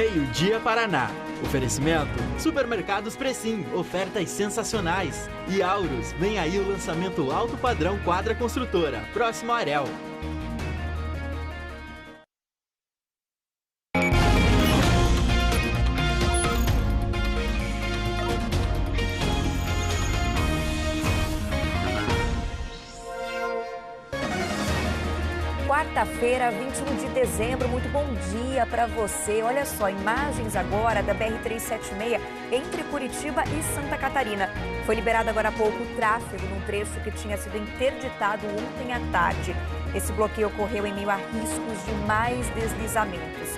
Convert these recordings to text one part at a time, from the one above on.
Meio-dia Paraná. Oferecimento: Supermercados Precim, ofertas sensacionais. E Aurus, vem aí o lançamento alto padrão Quadra Construtora, próximo a Arel. Quarta-feira, 21 de dezembro, muito bom dia para você. Olha só, imagens agora da BR-376 entre Curitiba e Santa Catarina. Foi liberado agora há pouco o tráfego num trecho que tinha sido interditado ontem à tarde. Esse bloqueio ocorreu em meio a riscos de mais deslizamentos.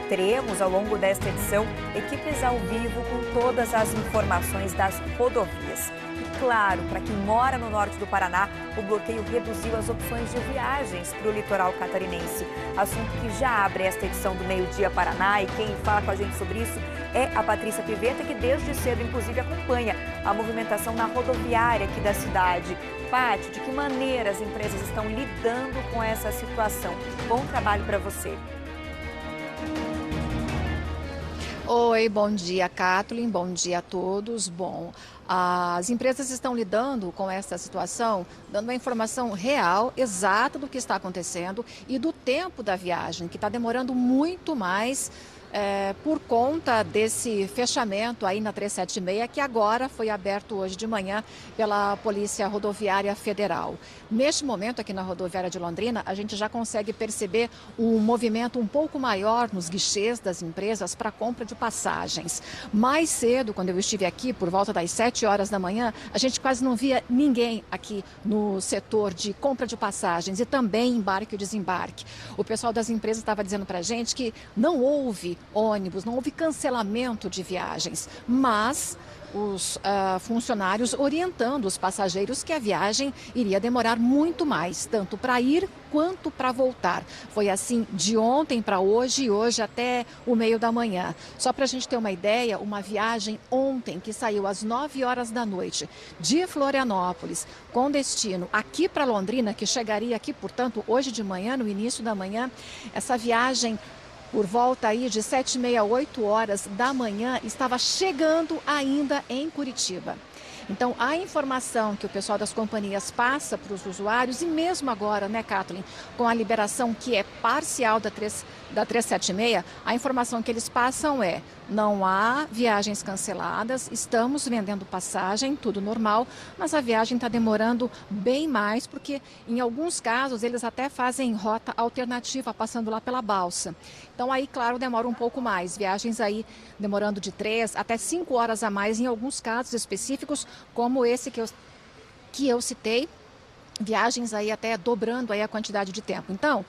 Teremos, ao longo desta edição, equipes ao vivo com todas as informações das rodovias. Claro, para quem mora no norte do Paraná, o bloqueio reduziu as opções de viagens para o litoral catarinense. Assunto que já abre esta edição do Meio-Dia Paraná, e quem fala com a gente sobre isso é a Patrícia Pivetta, que desde cedo, inclusive, acompanha a movimentação na rodoviária aqui da cidade. Pati, de que maneira as empresas estão lidando com essa situação? Bom trabalho para você. Oi, bom dia, Kathleen, bom dia a todos. Bom, as empresas estão lidando com essa situação, dando uma informação real, exata do que está acontecendo e do tempo da viagem, que está demorando muito mais por conta desse fechamento aí na 376, que agora foi aberto hoje de manhã pela Polícia Rodoviária Federal. Neste momento, aqui na rodoviária de Londrina, a gente já consegue perceber um movimento um pouco maior nos guichês das empresas para compra de passagens. Mais cedo, quando eu estive aqui, por volta das 7 horas da manhã, a gente quase não via ninguém aqui no setor de compra de passagens e também embarque e desembarque. O pessoal das empresas estava dizendo para a gente que não houve ônibus, não houve cancelamento de viagens, mas os funcionários orientando os passageiros que a viagem iria demorar muito mais, tanto para ir quanto para voltar. Foi assim de ontem para hoje e hoje até o meio da manhã. Só para a gente ter uma ideia, uma viagem ontem que saiu às 9 horas da noite de Florianópolis com destino aqui para Londrina, que chegaria aqui, portanto, hoje de manhã, no início da manhã, essa viagem por volta aí de 7h30, 8 horas da manhã, estava chegando ainda em Curitiba. Então, a informação que o pessoal das companhias passa para os usuários, e mesmo agora, né, Kathleen, com a liberação que é parcial da 376, a informação que eles passam é: não há viagens canceladas, estamos vendendo passagem, tudo normal, mas a viagem está demorando bem mais, porque em alguns casos eles até fazem rota alternativa, passando lá pela balsa. Então aí, claro, demora um pouco mais, viagens aí demorando de 3 até 5 horas a mais em alguns casos específicos, como esse que eu citei, viagens aí até dobrando aí a quantidade de tempo. Então,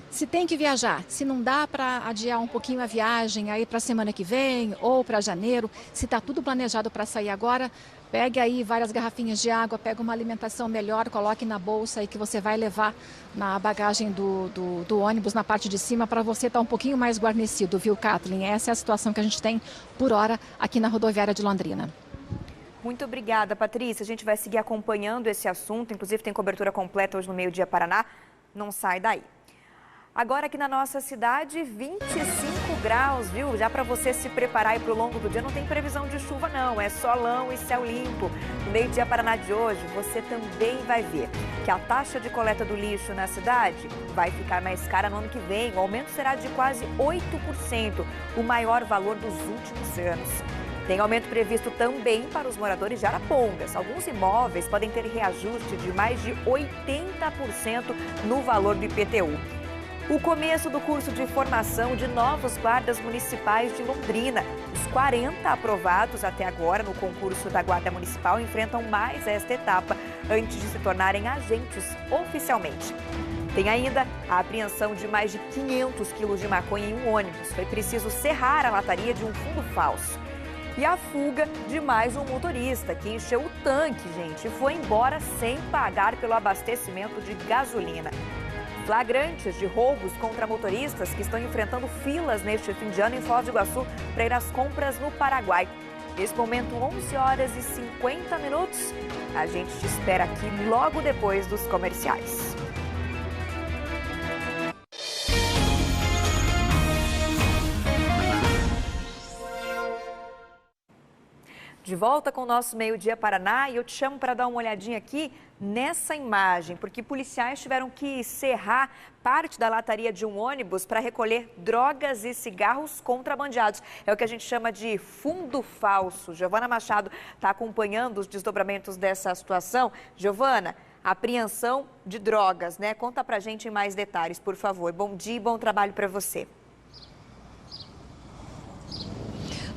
se tem que viajar, se não dá para adiar um pouquinho a viagem aí para a semana que vem ou para janeiro, se está tudo planejado para sair agora, pegue aí várias garrafinhas de água, pega uma alimentação melhor, coloque na bolsa aí que você vai levar na bagagem do ônibus, na parte de cima, para você estar um pouquinho mais guarnecido, viu, Kathleen? Essa é a situação que a gente tem por hora aqui na rodoviária de Londrina. Muito obrigada, Patrícia. A gente vai seguir acompanhando esse assunto, inclusive tem cobertura completa hoje no Meio-Dia Paraná. Não sai daí. Agora aqui na nossa cidade, 25 graus, viu? Já para você se preparar aí para o longo do dia, não tem previsão de chuva não, é solão e céu limpo. No Meio-Dia Paraná de hoje, você também vai ver que a taxa de coleta do lixo na cidade vai ficar mais cara no ano que vem. O aumento será de quase 8%, o maior valor dos últimos anos. Tem aumento previsto também para os moradores de Arapongas. Alguns imóveis podem ter reajuste de mais de 80% no valor do IPTU. O começo do curso de formação de novos guardas municipais de Londrina. Os 40 aprovados até agora no concurso da Guarda Municipal enfrentam mais esta etapa antes de se tornarem agentes oficialmente. Tem ainda a apreensão de mais de 500 quilos de maconha em um ônibus. Foi preciso serrar a lataria de um fundo falso. E a fuga de mais um motorista que encheu o tanque, gente, e foi embora sem pagar pelo abastecimento de gasolina. Flagrantes de roubos contra motoristas que estão enfrentando filas neste fim de ano em Foz do Iguaçu para ir às compras no Paraguai. Nesse momento, 11 horas e 50 minutos. A gente te espera aqui logo depois dos comerciais. De volta com o nosso Meio Dia Paraná e eu te chamo para dar uma olhadinha aqui nessa imagem, porque policiais tiveram que serrar parte da lataria de um ônibus para recolher drogas e cigarros contrabandeados. É o que a gente chama de fundo falso. Giovana Machado está acompanhando os desdobramentos dessa situação. Giovana, apreensão de drogas, né? Conta pra gente em mais detalhes, por favor. Bom dia e bom trabalho para você.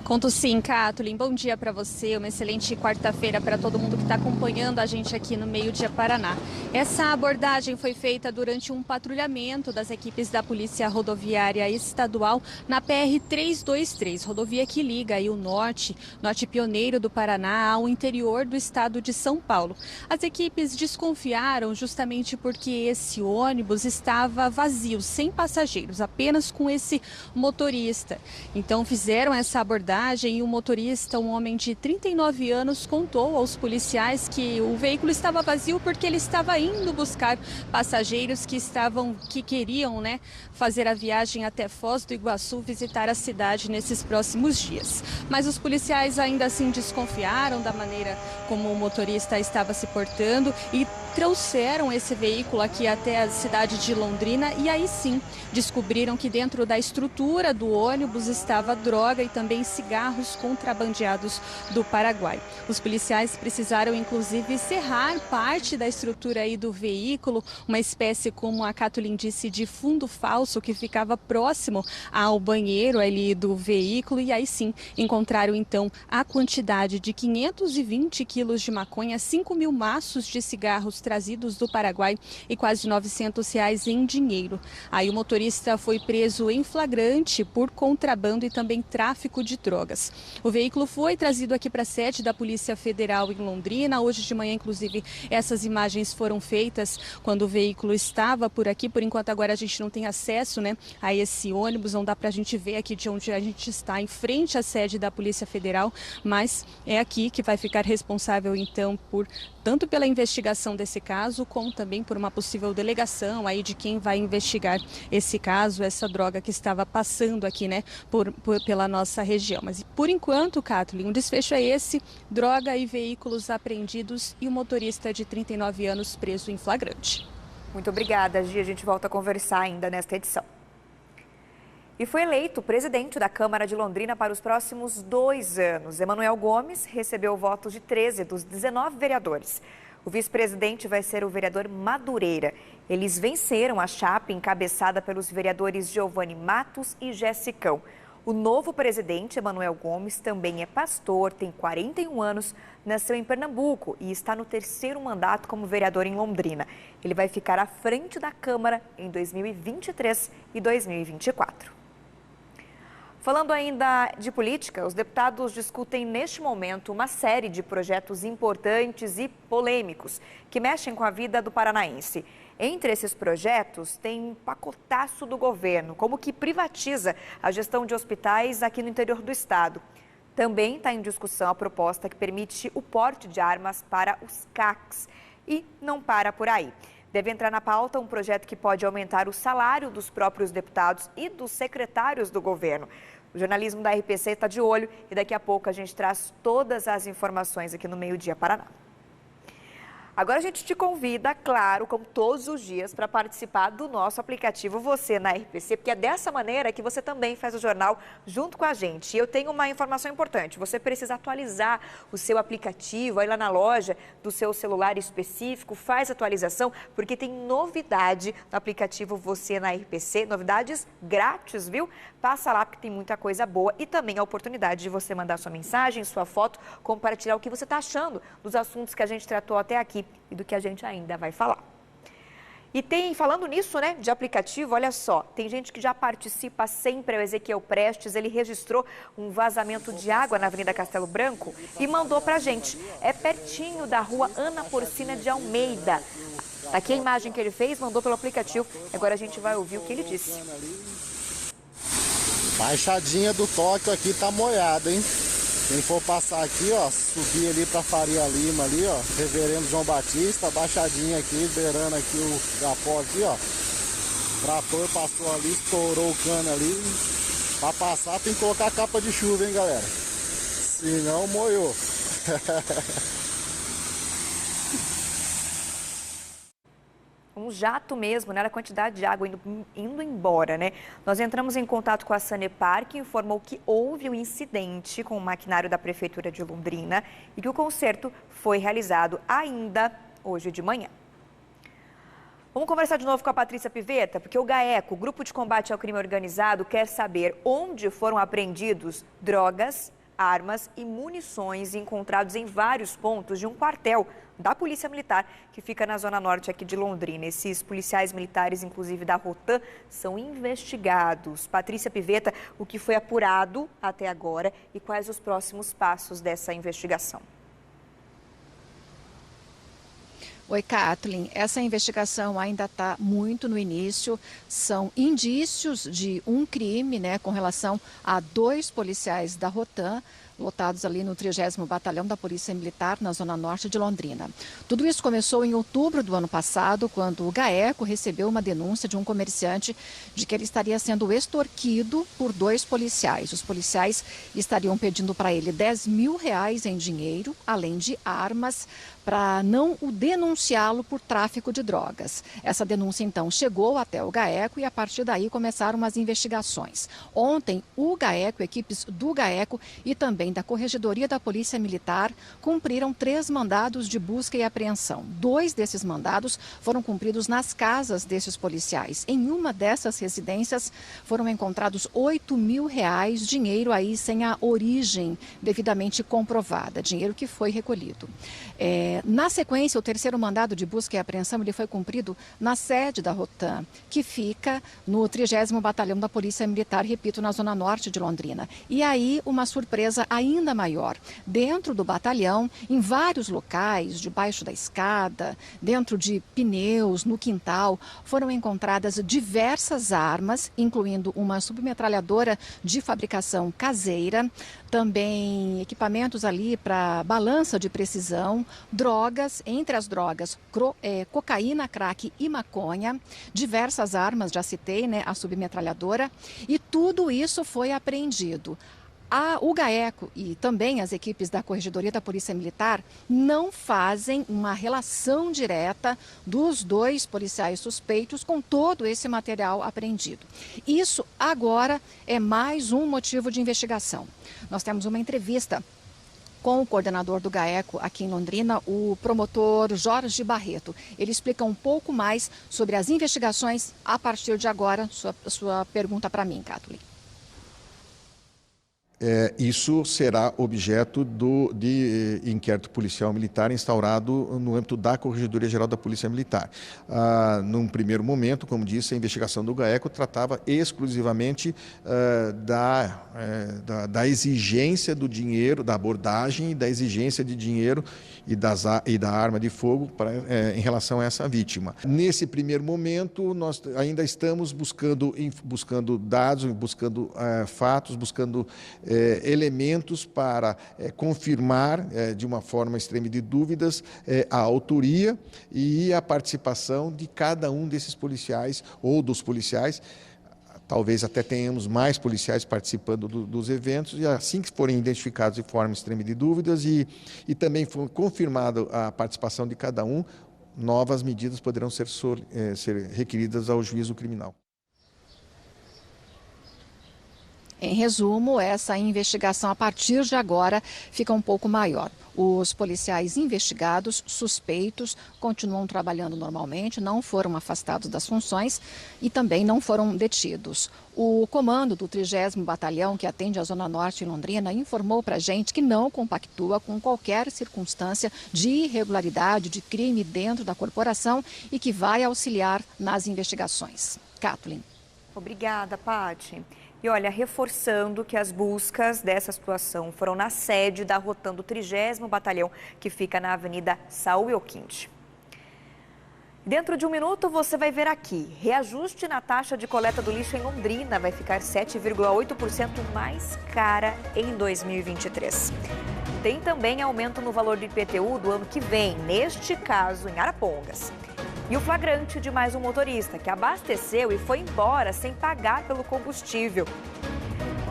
Conto sim, Kathleen. Bom dia para você, uma excelente quarta-feira para todo mundo que está acompanhando a gente aqui no Meio Dia Paraná. Essa abordagem foi feita durante um patrulhamento das equipes da Polícia Rodoviária Estadual na PR-323, rodovia que liga aí o norte pioneiro do Paraná ao interior do estado de São Paulo. As equipes desconfiaram justamente porque esse ônibus estava vazio, sem passageiros, apenas com esse motorista. Então fizeram essa abordagem e o motorista, um homem de 39 anos, contou aos policiais que o veículo estava vazio porque ele estava indo buscar passageiros que queriam, fazer a viagem até Foz do Iguaçu, visitar a cidade nesses próximos dias. Mas os policiais ainda assim desconfiaram da maneira como o motorista estava se portando e trouxeram esse veículo aqui até a cidade de Londrina e aí sim descobriram que dentro da estrutura do ônibus estava droga e também cigarros contrabandeados do Paraguai. Os policiais precisaram inclusive serrar parte da estrutura aí do veículo, uma espécie, como a Kathleen disse, de fundo falso que ficava próximo ao banheiro ali do veículo e aí sim encontraram então a quantidade de 520 quilos de maconha, 5 mil maços de cigarros trazidos do Paraguai e quase R$900 em dinheiro. Aí o motorista foi preso em flagrante por contrabando e também tráfico de drogas. O veículo foi trazido aqui para a sede da Polícia Federal em Londrina. Hoje de manhã, inclusive, essas imagens foram feitas quando o veículo estava por aqui. Por enquanto, agora a gente não tem acesso, a esse ônibus. Não dá para a gente ver aqui de onde a gente está, em frente à sede da Polícia Federal, mas é aqui que vai ficar responsável, então, tanto pela investigação desse caso, como também por uma possível delegação aí de quem vai investigar esse caso, essa droga que estava passando aqui, pela nossa região. Mas por enquanto, Kathleen, o desfecho é esse: droga e veículos apreendidos e o motorista de 39 anos preso em flagrante. Muito obrigada, Gia. A gente volta a conversar ainda nesta edição. E foi eleito presidente da Câmara de Londrina para os próximos 2 anos. Emanuel Gomes recebeu votos de 13 dos 19 vereadores. O vice-presidente vai ser o vereador Madureira. Eles venceram a chapa encabeçada pelos vereadores Giovanni Matos e Jessicão. O novo presidente, Emanuel Gomes, também é pastor, tem 41 anos, nasceu em Pernambuco e está no 3º mandato como vereador em Londrina. Ele vai ficar à frente da Câmara em 2023 e 2024. Falando ainda de política, os deputados discutem neste momento uma série de projetos importantes e polêmicos que mexem com a vida do paranaense. Entre esses projetos tem um pacotaço do governo, como que privatiza a gestão de hospitais aqui no interior do estado. Também está em discussão a proposta que permite o porte de armas para os CACs. E não para por aí. Deve entrar na pauta um projeto que pode aumentar o salário dos próprios deputados e dos secretários do governo. O jornalismo da RPC está de olho e daqui a pouco a gente traz todas as informações aqui no Meio Dia Paraná. Agora a gente te convida, claro, como todos os dias, para participar do nosso aplicativo Você na RPC, porque é dessa maneira que você também faz o jornal junto com a gente. E eu tenho uma informação importante, você precisa atualizar o seu aplicativo, aí lá na loja do seu celular específico, faz atualização, porque tem novidade no aplicativo Você na RPC, novidades grátis, viu? Passa lá porque tem muita coisa boa e também a oportunidade de você mandar sua mensagem, sua foto, compartilhar o que você está achando dos assuntos que a gente tratou até aqui e do que a gente ainda vai falar. E falando nisso, de aplicativo, olha só, tem gente que já participa sempre, é o Ezequiel Prestes, ele registrou um vazamento de água na Avenida Castelo Branco e mandou pra gente. É pertinho da rua Ana Porcina de Almeida. Tá aqui a imagem que ele fez, mandou pelo aplicativo, agora a gente vai ouvir o que ele disse. Baixadinha do Tóquio aqui tá molhada, hein? Quem for passar aqui, ó, subir ali pra Faria Lima ali, ó, Reverendo João Batista, baixadinha aqui, beirando aqui o Gapó aqui, ó. O trator passou ali, estourou o cano ali. Pra passar tem que colocar capa de chuva, hein, galera? Senão molhou. Um jato mesmo, né? A quantidade de água indo embora, né? Nós entramos em contato com a Sanepar, que informou que houve um incidente com o maquinário da Prefeitura de Londrina e que o conserto foi realizado ainda hoje de manhã. Vamos conversar de novo com a Patrícia Pivetta, porque o GAECO, o Grupo de Combate ao Crime Organizado, quer saber onde foram apreendidos drogas, armas e munições encontrados em vários pontos de um quartel da Polícia Militar, que fica na zona norte aqui de Londrina. Esses policiais militares, inclusive da Rotan, são investigados. Patrícia Pivetta, o que foi apurado até agora e quais os próximos passos dessa investigação? Oi, Kathleen. Essa investigação ainda está muito no início. São indícios de um crime, né, com relação a 2 policiais da Rotan, lotados ali no 30º Batalhão da Polícia Militar, na zona norte de Londrina. Tudo isso começou em outubro do ano passado, quando o GAECO recebeu uma denúncia de um comerciante de que ele estaria sendo extorquido por 2 policiais. Os policiais estariam pedindo para ele R$10 mil em dinheiro, além de armas, para não o denunciá-lo por tráfico de drogas. Essa denúncia, então, chegou até o GAECO e, a partir daí, começaram as investigações. Ontem, o GAECO, equipes do GAECO e também da Corregedoria da Polícia Militar cumpriram 3 mandados de busca e apreensão. 2 desses mandados foram cumpridos nas casas desses policiais. Em uma dessas residências foram encontrados R$8 mil, dinheiro aí sem a origem devidamente comprovada, dinheiro que foi recolhido. Na sequência, o 3º mandado de busca e apreensão ele foi cumprido na sede da Rotan, que fica no 30º Batalhão da Polícia Militar, repito, na zona norte de Londrina. E aí, uma surpresa ainda maior. Dentro do batalhão, em vários locais, debaixo da escada, dentro de pneus, no quintal, foram encontradas diversas armas, incluindo uma submetralhadora de fabricação caseira, também equipamentos ali para balança de precisão, drogas, entre as drogas, cocaína, crack e maconha, diversas armas, já citei, né, a submetralhadora, e tudo isso foi apreendido. O GAECO e também as equipes da Corregedoria da Polícia Militar não fazem uma relação direta dos 2 policiais suspeitos com todo esse material apreendido. Isso agora é mais um motivo de investigação. Nós temos uma entrevista com o coordenador do GAECO aqui em Londrina, o promotor Jorge Barreto. Ele explica um pouco mais sobre as investigações a partir de agora. Sua pergunta para mim, Kathleen. Isso será objeto de inquérito policial militar instaurado no âmbito da Corregedoria Geral da Polícia Militar. Num primeiro momento, como disse, a investigação do GAECO tratava exclusivamente da exigência do dinheiro, da abordagem e da exigência de dinheiro e da arma de fogo em relação a essa vítima. Nesse primeiro momento, nós ainda estamos buscando dados, buscando fatos, buscando elementos para confirmar de uma forma extrema de dúvidas a autoria e a participação de cada um desses policiais ou dos policiais. Talvez até tenhamos mais policiais participando dos eventos e assim que forem identificados de forma extrema de dúvidas e também for confirmada a participação de cada um, novas medidas poderão ser requeridas ao juízo criminal. Em resumo, essa investigação a partir de agora fica um pouco maior. Os policiais investigados, suspeitos, continuam trabalhando normalmente, não foram afastados das funções e também não foram detidos. O comando do 30º Batalhão, que atende a Zona Norte em Londrina, informou para a gente que não compactua com qualquer circunstância de irregularidade, de crime dentro da corporação e que vai auxiliar nas investigações. Kathleen. Obrigada, Paty. E olha, reforçando que as buscas dessa situação foram na sede da Rotan do 30º Batalhão, que fica na Avenida Saul Elquinte. Dentro de um minuto você vai ver aqui, reajuste na taxa de coleta do lixo em Londrina vai ficar 7,8% mais cara em 2023. Tem também aumento no valor do IPTU do ano que vem, neste caso em Arapongas. E o flagrante de mais um motorista que abasteceu e foi embora sem pagar pelo combustível.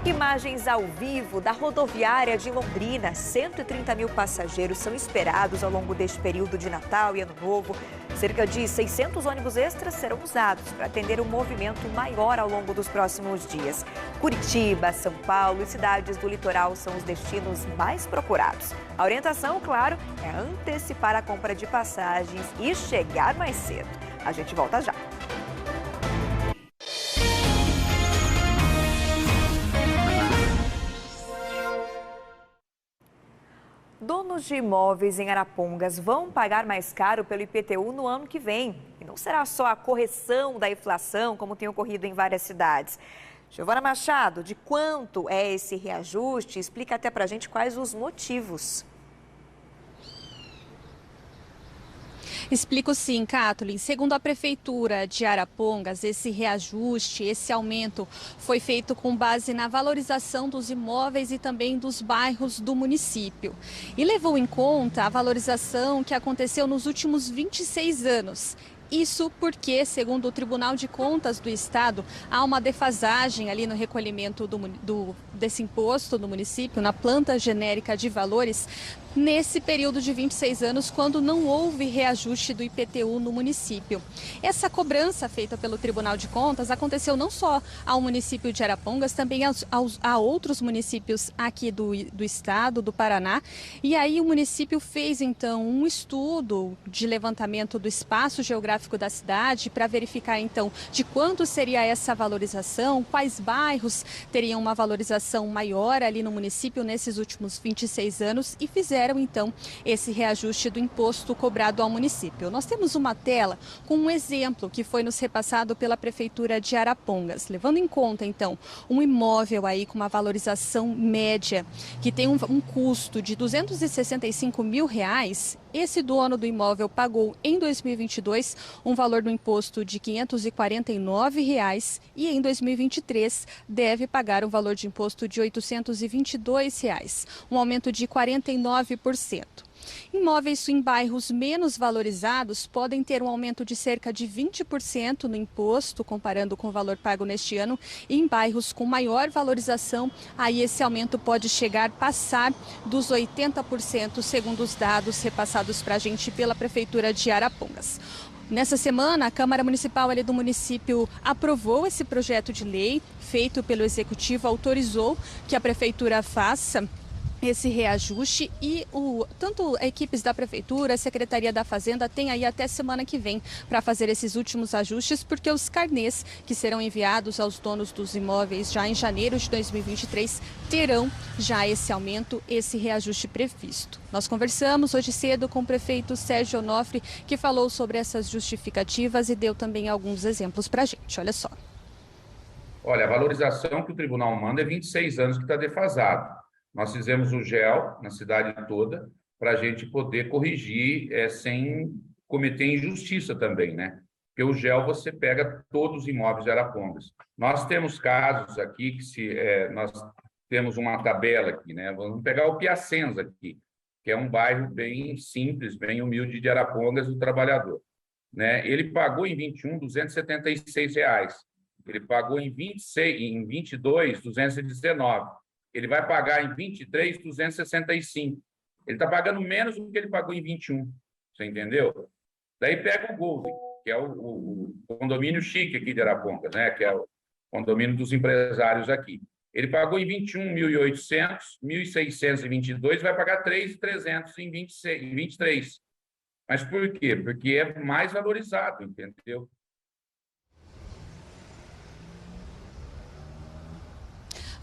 Imagens ao vivo da rodoviária de Londrina. 130 mil passageiros são esperados ao longo deste período de Natal e Ano Novo. Cerca de 600 ônibus extras serão usados para atender um movimento maior ao longo dos próximos dias. Curitiba, São Paulo e cidades do litoral são os destinos mais procurados. A orientação, claro, é antecipar a compra de passagens e chegar mais cedo. A gente volta já. Donos de imóveis em Arapongas vão pagar mais caro pelo IPTU no ano que vem. E não será só a correção da inflação, como tem ocorrido em várias cidades. Giovana Machado, de quanto é esse reajuste? Explica até pra gente quais os motivos. Explico sim, Kathleen. Segundo a Prefeitura de Arapongas, esse reajuste, esse aumento foi feito com base na valorização dos imóveis e também dos bairros do município. E levou em conta a valorização que aconteceu nos últimos 26 anos. Isso porque, segundo o Tribunal de Contas do Estado, há uma defasagem ali no recolhimento desse imposto do município, na planta genérica de valores, nesse período de 26 anos, quando não houve reajuste do IPTU no município. Essa cobrança feita pelo Tribunal de Contas aconteceu não só ao município de Arapongas, também a outros municípios aqui do estado, do Paraná. E aí o município fez, então, um estudo de levantamento do espaço geográfico da cidade para verificar, então, de quanto seria essa valorização, quais bairros teriam uma valorização maior ali no município nesses últimos 26 anos e fizeram então esse reajuste do imposto cobrado ao município. Nós temos uma tela com um exemplo que foi nos repassado pela Prefeitura de Arapongas, levando em conta então um imóvel aí com uma valorização média que tem um custo de R$265 mil. Esse dono do imóvel pagou em 2022 um valor do imposto de R$549 e em 2023 deve pagar um valor de imposto de R$822, um aumento de 49%. Imóveis em bairros menos valorizados podem ter um aumento de cerca de 20% no imposto, comparando com o valor pago neste ano. E em bairros com maior valorização, aí esse aumento pode passar dos 80%, segundo os dados repassados para a gente pela Prefeitura de Arapongas. Nessa semana, a Câmara Municipal ali do município aprovou esse projeto de lei feito pelo Executivo, autorizou que a Prefeitura faça esse reajuste e tanto equipes da Prefeitura, a Secretaria da Fazenda tem aí até semana que vem para fazer esses últimos ajustes, porque os carnês que serão enviados aos donos dos imóveis já em janeiro de 2023 terão já esse aumento, esse reajuste previsto. Nós conversamos hoje cedo com o prefeito Sérgio Onofre, que falou sobre essas justificativas e deu também alguns exemplos para a gente. Olha só. Olha, a valorização que o tribunal manda é 26 anos que está defasado. Nós fizemos o GEL na cidade toda para a gente poder corrigir sem cometer injustiça também, né? Porque o GEL você pega todos os imóveis de Arapongas. Nós temos casos aqui que nós temos uma tabela aqui, né? Vamos pegar o Piacenza aqui, que é um bairro bem simples, bem humilde de Arapongas do trabalhador, né? Ele pagou em 21 R$276. Ele pagou em 22 R$219. Ele vai pagar em 23, 265. Ele está pagando menos do que ele pagou em 21. Você entendeu? Daí pega o Golden, que é o condomínio chique aqui de Arapongas, né? Que é o condomínio dos empresários aqui. Ele pagou em 21.800, 1.622, vai pagar 3.300 em 23. Mas por quê? Porque é mais valorizado, entendeu?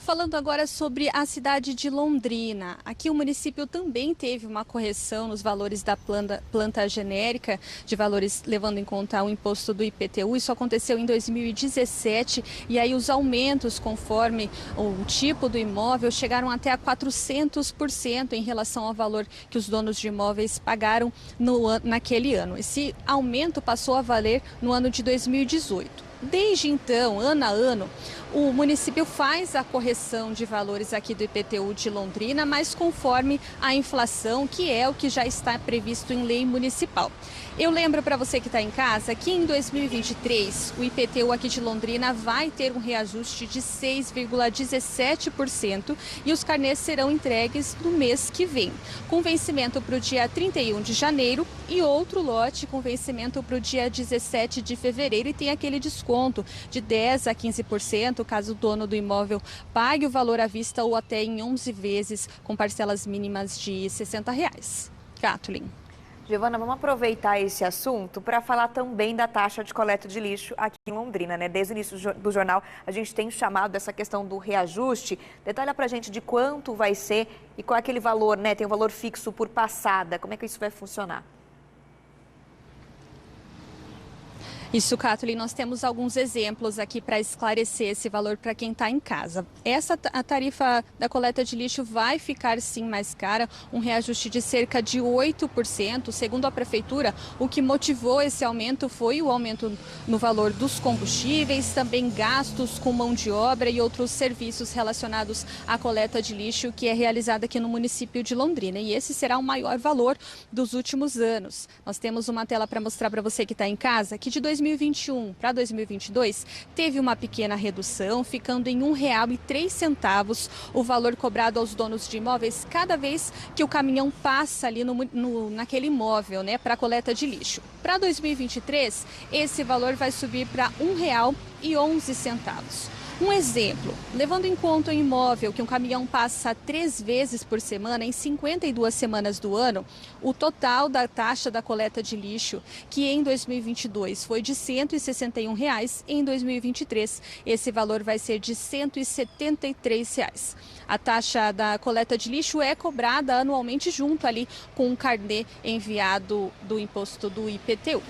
Falando agora sobre a cidade de Londrina. Aqui o município também teve uma correção nos valores da planta genérica, de valores levando em conta o imposto do IPTU. Isso aconteceu em 2017 e aí os aumentos conforme o tipo do imóvel chegaram até a 400% em relação ao valor que os donos de imóveis pagaram naquele ano. Esse aumento passou a valer no ano de 2018. Desde então, ano a ano, O município faz a correção de valores aqui do IPTU de Londrina, mas conforme a inflação, que é o que já está previsto em lei municipal. Eu lembro para você que está em casa que em 2023 o IPTU aqui de Londrina vai ter um reajuste de 6,17% e os carnês serão entregues no mês que vem, com vencimento para o dia 31 de janeiro e outro lote com vencimento para o dia 17 de fevereiro e tem aquele desconto de 10% a 15% caso o dono do imóvel pague o valor à vista ou até em 11 vezes com parcelas mínimas de R$ 60. Kathleen. Giovana, vamos aproveitar esse assunto para falar também da taxa de coleta de lixo aqui em Londrina, né? Desde o início do jornal, a gente tem chamado essa questão do reajuste. Detalha para a gente de quanto vai ser e qual é aquele valor, né? Tem um valor fixo por passada. Como é que isso vai funcionar? Isso, Kathleen, nós temos alguns exemplos aqui para esclarecer esse valor para quem está em casa. A tarifa da coleta de lixo vai ficar sim mais cara, um reajuste de cerca de 8%. Segundo a Prefeitura, o que motivou esse aumento foi o aumento no valor dos combustíveis, também gastos com mão de obra e outros serviços relacionados à coleta de lixo que é realizada aqui no município de Londrina. E esse será o maior valor dos últimos anos. Nós temos uma tela para mostrar para você que está em casa que de 2021 para 2022 teve uma pequena redução, ficando em R$ 1,03 o valor cobrado aos donos de imóveis cada vez que o caminhão passa ali naquele imóvel, né, para coleta de lixo. Para 2023, esse valor vai subir para R$ 1,11. Um exemplo, levando em conta o imóvel que um caminhão passa 3 vezes por semana, em 52 semanas do ano, o total da taxa da coleta de lixo, que em 2022 foi de R$ 161, em 2023 esse valor vai ser de R$ 173. A taxa da coleta de lixo é cobrada anualmente junto ali com o carnê enviado do imposto do IPTU.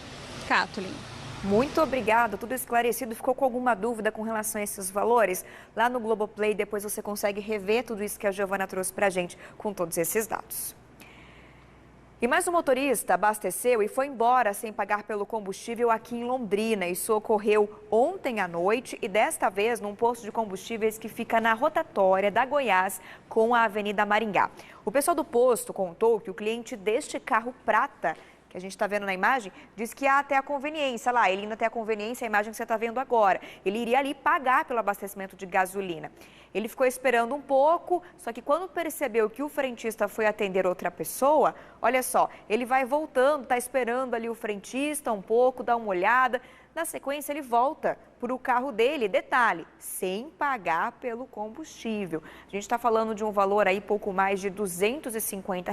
Kathleen. Muito obrigada, tudo esclarecido. Ficou com alguma dúvida com relação a esses valores? Lá no Globoplay, depois você consegue rever tudo isso que a Giovana trouxe para a gente com todos esses dados. E mais um motorista abasteceu e foi embora sem pagar pelo combustível aqui em Londrina. Isso ocorreu ontem à noite e desta vez num posto de combustíveis que fica na rotatória da Goiás com a Avenida Maringá. O pessoal do posto contou que o cliente deste carro prata, que a gente está vendo na imagem, diz que há até a conveniência lá, ele ainda tem a conveniência, a imagem que você está vendo agora. Ele iria ali pagar pelo abastecimento de gasolina. Ele ficou esperando um pouco, só que quando percebeu que o frentista foi atender outra pessoa, olha só, ele vai voltando, está esperando ali o frentista um pouco, dá uma olhada. Na sequência, ele volta para o carro dele, detalhe, sem pagar pelo combustível. A gente está falando de um valor aí pouco mais de R$ 250,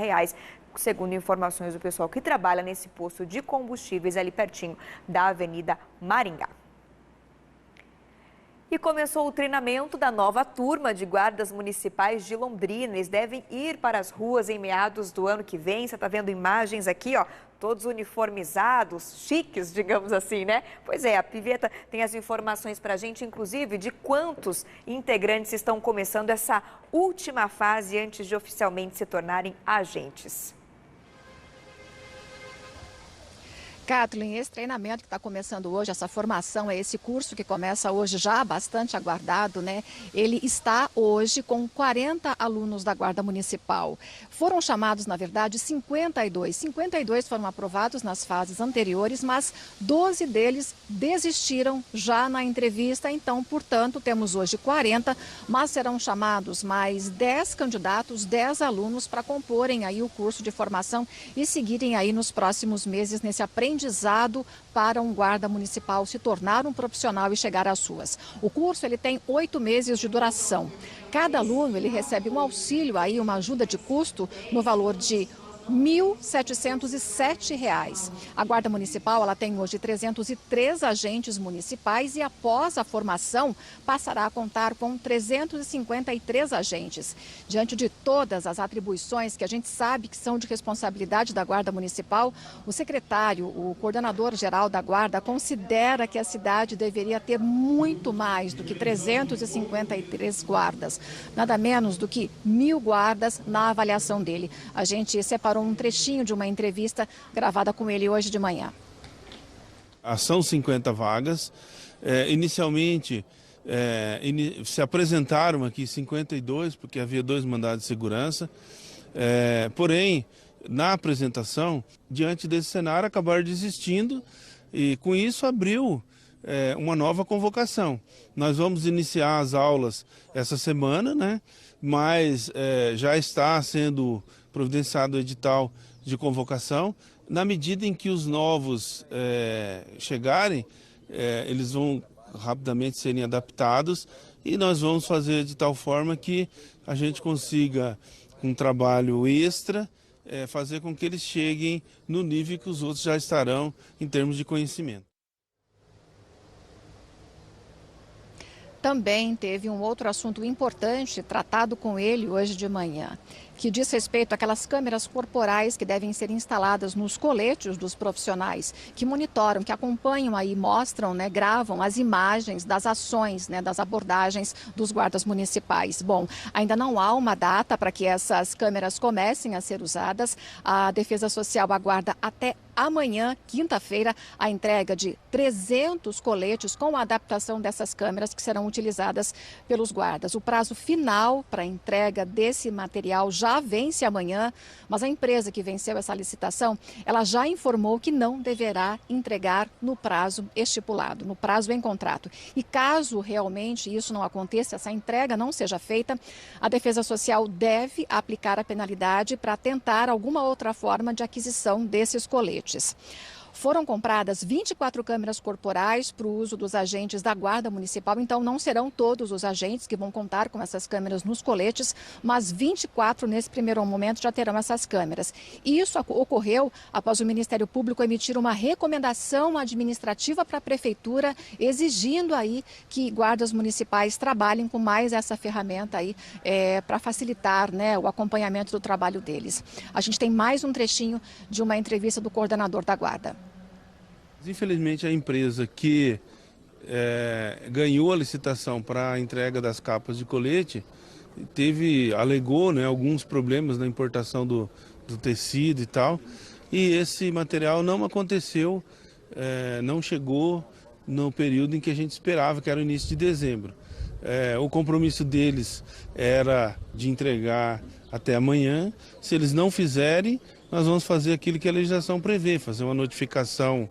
segundo informações do pessoal que trabalha nesse posto de combustíveis ali pertinho da Avenida Maringá. E começou o treinamento da nova turma de guardas municipais de Londrina. Eles devem ir para as ruas em meados do ano que vem. Você está vendo imagens aqui, ó, todos uniformizados, chiques, digamos assim, né? Pois é, a Piveta tem as informações para a gente, inclusive, de quantos integrantes estão começando essa última fase antes de oficialmente se tornarem agentes. Kathleen, esse treinamento que está começando hoje, essa formação, esse curso que começa hoje, já bastante aguardado, né? Ele está hoje com 40 alunos da Guarda Municipal. Foram chamados, na verdade, 52. 52 foram aprovados nas fases anteriores, mas 12 deles desistiram já na entrevista. Então, portanto, temos hoje 40, mas serão chamados mais 10 candidatos, 10 alunos para comporem aí o curso de formação e seguirem aí nos próximos meses nesse aprendizado para um guarda municipal se tornar um profissional e chegar às ruas. O curso ele tem 8 meses de duração. Cada aluno ele recebe um auxílio aí, uma ajuda de custo no valor de R$ 1.707. A Guarda Municipal ela tem hoje 303 agentes municipais e após a formação passará a contar com 353 agentes. Diante de todas as atribuições que a gente sabe que são de responsabilidade da Guarda Municipal, o secretário, o coordenador geral da Guarda considera que a cidade deveria ter muito mais do que 353 guardas, nada menos do que 1.000 guardas na avaliação dele. A gente separou um trechinho de uma entrevista gravada com ele hoje de manhã. São 50 vagas. Inicialmente, se apresentaram aqui 52, porque havia 2 mandados de segurança, porém, na apresentação, diante desse cenário, acabaram desistindo e com isso abriu uma nova convocação. Nós vamos iniciar as aulas essa semana, né? Mas já está sendo providenciado o edital de convocação. Na medida em que os novos chegarem, eles vão rapidamente serem adaptados e nós vamos fazer de tal forma que a gente consiga, com um trabalho extra, fazer com que eles cheguem no nível que os outros já estarão em termos de conhecimento. Também teve um outro assunto importante tratado com ele hoje de manhã, que diz respeito àquelas câmeras corporais que devem ser instaladas nos coletes dos profissionais, que monitoram, que acompanham aí, mostram, né, gravam as imagens das ações, né, das abordagens dos guardas municipais. Bom, ainda não há uma data para que essas câmeras comecem a ser usadas. A Defesa Social aguarda até amanhã, quinta-feira, a entrega de 300 coletes com a adaptação dessas câmeras que serão utilizadas pelos guardas. O prazo final para a entrega desse material já vence amanhã, mas a empresa que venceu essa licitação, ela já informou que não deverá entregar no prazo estipulado, no prazo em contrato. E caso realmente isso não aconteça, essa entrega não seja feita, a Defesa Social deve aplicar a penalidade para tentar alguma outra forma de aquisição desses coletes. Foram compradas 24 câmeras corporais para o uso dos agentes da Guarda Municipal, então não serão todos os agentes que vão contar com essas câmeras nos coletes, mas 24 nesse primeiro momento já terão essas câmeras. E isso ocorreu após o Ministério Público emitir uma recomendação administrativa para a Prefeitura, exigindo aí que guardas municipais trabalhem com mais essa ferramenta aí para facilitar, né, o acompanhamento do trabalho deles. A gente tem mais um trechinho de uma entrevista do coordenador da Guarda. Infelizmente, a empresa que ganhou a licitação para a entrega das capas de colete alegou, né, alguns problemas na importação do tecido e tal, e esse material não aconteceu, não chegou no período em que a gente esperava, que era o início de dezembro. O compromisso deles era de entregar até amanhã. Se eles não fizerem, nós vamos fazer aquilo que a legislação prevê, fazer uma notificação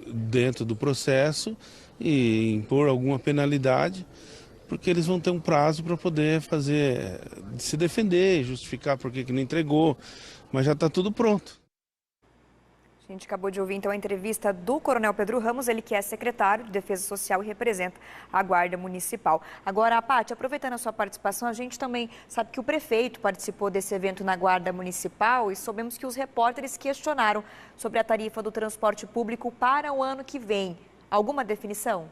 dentro do processo e impor alguma penalidade, porque eles vão ter um prazo para poder se defender, justificar por que não entregou, mas já está tudo pronto. A gente acabou de ouvir então a entrevista do Coronel Pedro Ramos, ele que é secretário de Defesa Social e representa a Guarda Municipal. Agora, Paty, aproveitando a sua participação, a gente também sabe que o prefeito participou desse evento na Guarda Municipal e soubemos que os repórteres questionaram sobre a tarifa do transporte público para o ano que vem. Alguma definição?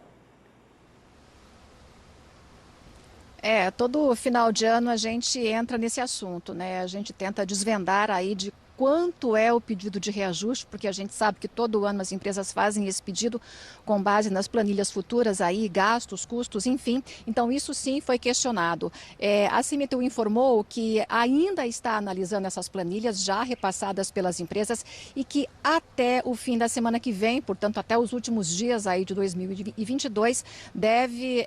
Todo final de ano a gente entra nesse assunto, né? A gente tenta desvendar aí de quanto é o pedido de reajuste, porque a gente sabe que todo ano as empresas fazem esse pedido com base nas planilhas futuras aí, gastos, custos, enfim. Então isso sim foi questionado. A CMTU informou que ainda está analisando essas planilhas já repassadas pelas empresas e que até o fim da semana que vem, portanto até os últimos dias aí de 2022, deve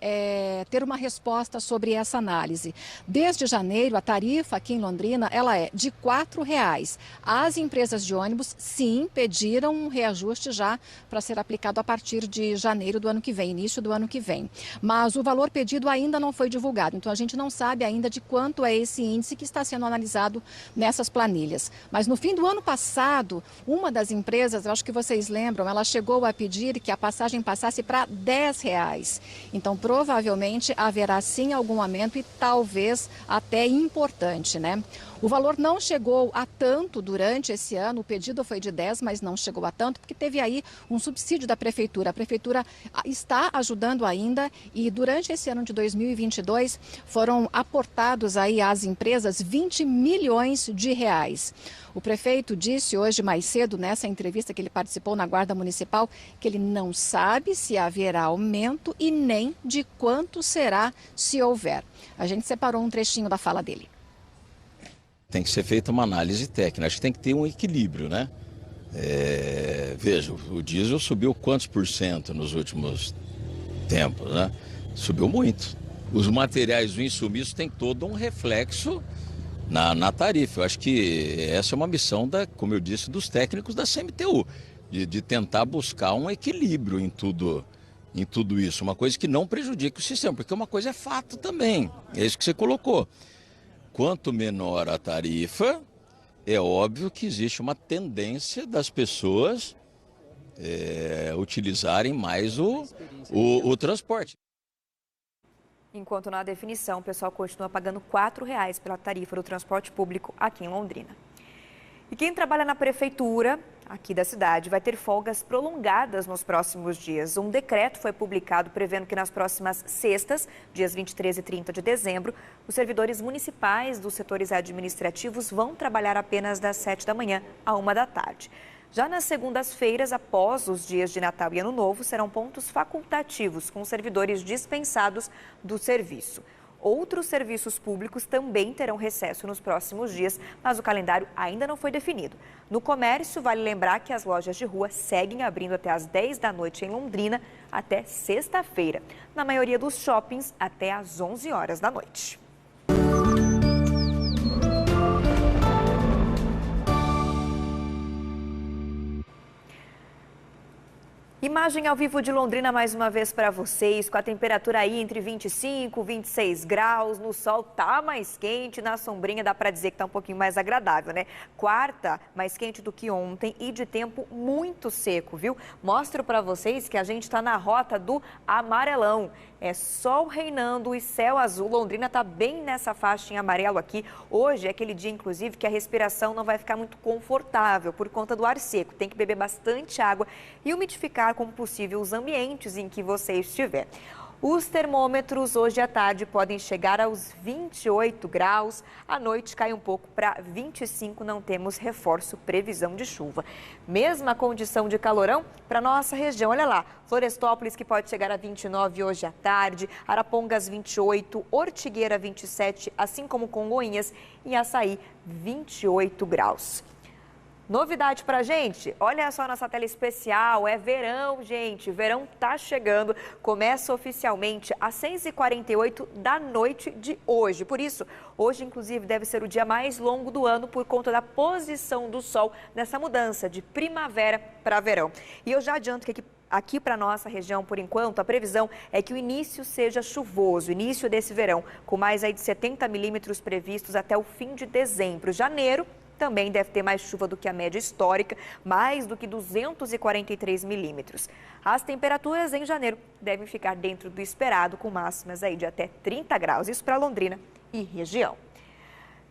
ter uma resposta sobre essa análise. Desde janeiro, a tarifa aqui em Londrina, ela é de R$ 4,00. As empresas de ônibus, sim, pediram um reajuste já para ser aplicado a partir de janeiro do ano que vem, início do ano que vem. Mas o valor pedido ainda não foi divulgado, então a gente não sabe ainda de quanto é esse índice que está sendo analisado nessas planilhas. Mas no fim do ano passado, uma das empresas, eu acho que vocês lembram, ela chegou a pedir que a passagem passasse para R$ 10,00. Então, provavelmente, haverá sim algum aumento e talvez até importante, né? O valor não chegou a tanto durante esse ano, o pedido foi de 10, mas não chegou a tanto, porque teve aí um subsídio da Prefeitura. A Prefeitura está ajudando ainda e durante esse ano de 2022 foram aportados aí às empresas 20 milhões de reais. O prefeito disse hoje mais cedo, nessa entrevista que ele participou na Guarda Municipal, que ele não sabe se haverá aumento e nem de quanto será se houver. A gente separou um trechinho da fala dele. Tem que ser feita uma análise técnica, acho que tem que ter um equilíbrio, né? Veja, o diesel subiu quantos por cento nos últimos tempo, né? Subiu muito. Os materiais do insumiço têm todo um reflexo na tarifa. Eu acho que essa é uma missão, como eu disse, dos técnicos da CMTU, de tentar buscar um equilíbrio em tudo isso, uma coisa que não prejudique o sistema, porque uma coisa é fato também, é isso que você colocou. Quanto menor a tarifa, é óbvio que existe uma tendência das pessoas utilizarem mais o transporte. Enquanto na definição, o pessoal continua pagando R$ 4,00 pela tarifa do transporte público aqui em Londrina. E quem trabalha na prefeitura aqui da cidade vai ter folgas prolongadas nos próximos dias. Um decreto foi publicado prevendo que nas próximas sextas, dias 23 e 30 de dezembro, os servidores municipais dos setores administrativos vão trabalhar apenas das 7 da manhã à 1 da tarde. Já nas segundas-feiras, após os dias de Natal e Ano Novo, serão pontos facultativos com os servidores dispensados do serviço. Outros serviços públicos também terão recesso nos próximos dias, mas o calendário ainda não foi definido. No comércio, vale lembrar que as lojas de rua seguem abrindo até às 10 da noite em Londrina, até sexta-feira. Na maioria dos shoppings, até às 11 horas da noite. Imagem ao vivo de Londrina mais uma vez para vocês, com a temperatura aí entre 25 e 26 graus, no sol tá mais quente, na sombrinha dá para dizer que tá um pouquinho mais agradável, né? Quarta, mais quente do que ontem e de tempo muito seco, viu? Mostro para vocês que a gente tá na rota do amarelão. É sol reinando e céu azul. Londrina tá bem nessa faixa em amarelo aqui. Hoje é aquele dia, inclusive, que a respiração não vai ficar muito confortável por conta do ar seco. Tem que beber bastante água e umidificar como possível os ambientes em que você estiver. Os termômetros hoje à tarde podem chegar aos 28 graus, à noite cai um pouco para 25, não temos reforço, previsão de chuva. Mesma condição de calorão para nossa região, olha lá, Florestópolis que pode chegar a 29 hoje à tarde, Arapongas 28, Ortigueira 27, assim como Congonhas e Açaí 28 graus. Novidade pra gente, olha só nossa tela especial, é verão, gente, verão tá chegando, começa oficialmente às 6h48 da noite de hoje. Por isso, hoje inclusive deve ser o dia mais longo do ano por conta da posição do sol nessa mudança de primavera para verão. E eu já adianto que aqui para nossa região, por enquanto, a previsão é que o início seja chuvoso, início desse verão, com mais aí de 70 milímetros previstos até o fim de dezembro. Janeiro também deve ter mais chuva do que a média histórica, mais do que 243 milímetros. As temperaturas em janeiro devem ficar dentro do esperado, com máximas aí de até 30 graus, isso para Londrina e região.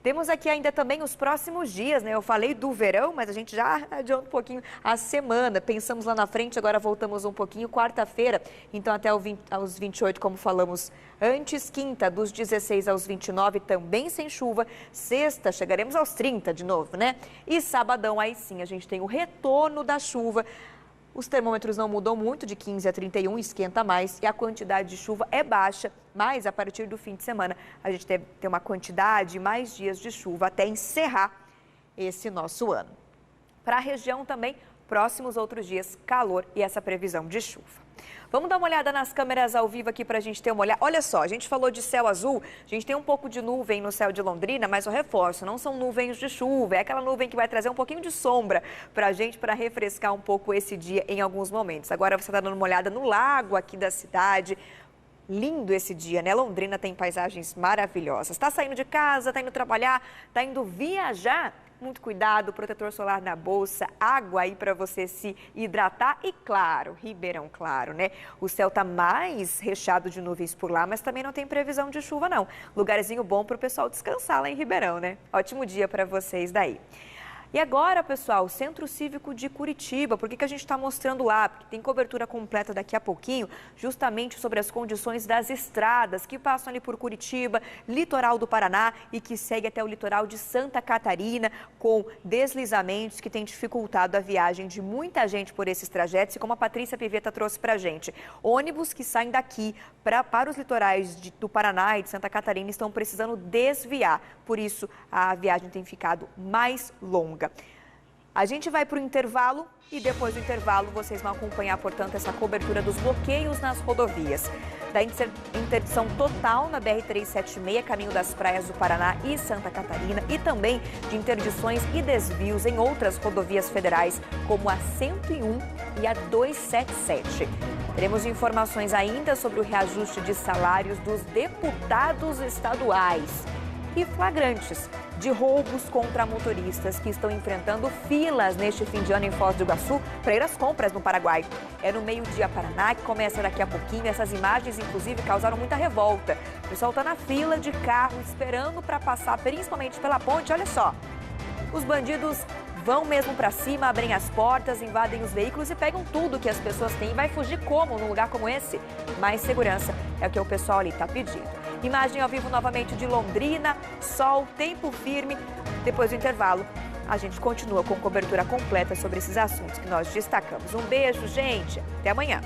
Temos aqui ainda também os próximos dias, né? Eu falei do verão, mas a gente já adianta um pouquinho a semana. Pensamos lá na frente, agora voltamos um pouquinho. Quarta-feira, então até aos 28, como falamos antes. Quinta, dos 16 aos 29, também sem chuva. Sexta, chegaremos aos 30 de novo, né? E sabadão, aí sim, a gente tem o retorno da chuva. Os termômetros não mudam muito, de 15 a 31, esquenta mais e a quantidade de chuva é baixa, mas a partir do fim de semana a gente deve ter uma quantidade, mais dias de chuva até encerrar esse nosso ano. Para a região também, próximos outros dias, calor e essa previsão de chuva. Vamos dar uma olhada nas câmeras ao vivo aqui para a gente ter uma olhada. Olha só, a gente falou de céu azul, a gente tem um pouco de nuvem no céu de Londrina, mas eu reforço, não são nuvens de chuva, é aquela nuvem que vai trazer um pouquinho de sombra para a gente, para refrescar um pouco esse dia em alguns momentos. Agora você está dando uma olhada no lago aqui da cidade. Lindo esse dia, né? Londrina tem paisagens maravilhosas. Está saindo de casa, está indo trabalhar, está indo viajar? Muito cuidado, protetor solar na bolsa, água aí para você se hidratar e, claro, Ribeirão Claro, né? O céu tá mais recheado de nuvens por lá, mas também não tem previsão de chuva, não. Lugarzinho bom para o pessoal descansar lá em Ribeirão, né? Ótimo dia para vocês daí. E agora, pessoal, o Centro Cívico de Curitiba, por que a gente está mostrando lá? Porque tem cobertura completa daqui a pouquinho, justamente sobre as condições das estradas que passam ali por Curitiba, litoral do Paraná e que segue até o litoral de Santa Catarina, com deslizamentos que têm dificultado a viagem de muita gente por esses trajetos. E como a Patrícia Pivetta trouxe para a gente, ônibus que saem daqui para os litorais do Paraná e de Santa Catarina estão precisando desviar. Por isso, a viagem tem ficado mais longa. A gente vai para o intervalo e depois do intervalo vocês vão acompanhar, portanto, essa cobertura dos bloqueios nas rodovias. Da interdição total na BR-376, caminho das praias do Paraná e Santa Catarina, e também de interdições e desvios em outras rodovias federais, como a 101 e a 277. Teremos informações ainda sobre o reajuste de salários dos deputados estaduais e flagrantes de roubos contra motoristas que estão enfrentando filas neste fim de ano em Foz do Iguaçu para ir às compras no Paraguai. É no meio-dia Paraná, que começa daqui a pouquinho. Essas imagens, inclusive, causaram muita revolta. O pessoal está na fila de carro, esperando para passar, principalmente pela ponte. Olha só, os bandidos vão mesmo para cima, abrem as portas, invadem os veículos e pegam tudo que as pessoas têm. Vai fugir como num lugar como esse? Mais segurança é o que o pessoal ali está pedindo. Imagem ao vivo novamente de Londrina, sol, tempo firme. Depois do intervalo, a gente continua com cobertura completa sobre esses assuntos que nós destacamos. Um beijo, gente. Até amanhã.